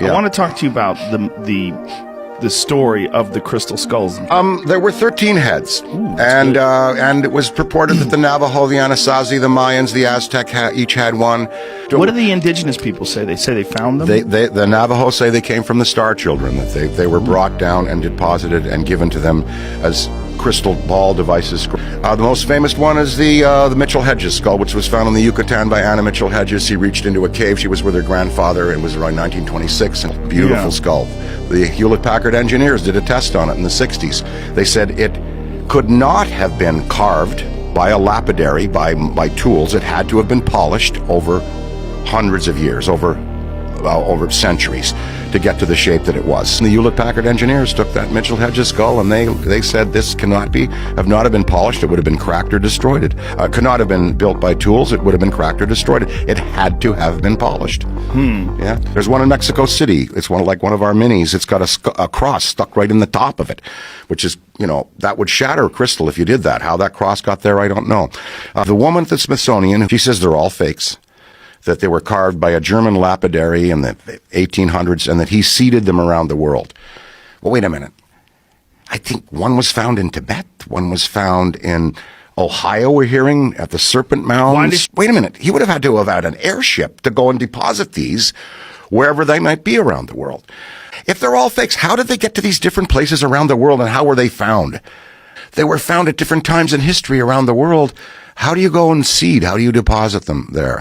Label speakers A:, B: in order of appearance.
A: I want to talk to you about the story of the crystal skulls.
B: There were 13 heads, and it was purported that the Navajo, the Anasazi, the Mayans, the Aztec each had one.
A: What do the indigenous people say? They say they found them?
B: The Navajo say they came from the Star Children, that they were brought down and deposited and given to them as crystal ball devices. The most famous one is the Mitchell Hedges skull, which was found in the Yucatan by Anna Mitchell Hedges. She reached into a cave. She was with her grandfather. It was around 1926. And beautiful skull. The Hewlett-Packard engineers did a test on it in the 60s. They said it could not have been carved by a lapidary, by tools. It had to have been polished over hundreds of years, over centuries, to get to the shape that it was. And the Hewlett-Packard engineers took that Mitchell Hedges skull and they said this cannot have not have been polished. It would have been cracked or destroyed. It could not have been built by tools. It would have been cracked or destroyed. It had to have been polished. Yeah. There's one in Mexico City. It's one of our minis. It's got a cross stuck right in the top of it, which is, that would shatter a crystal if you did that. How that cross got there, I don't know. The woman at the Smithsonian, she says they're all fakes, that they were carved by a German lapidary in the 1800s, and that he seeded them around the world. Well, wait a minute. I think one was found in Tibet. One was found in Ohio, we're hearing, at the Serpent Mounds. Wait a minute. He would have had an airship to go and deposit these wherever they might be around the world. If they're all fakes, how did they get to these different places around the world, and how were they found? They were found at different times in history around the world. How do you go and seed? How do you deposit them there?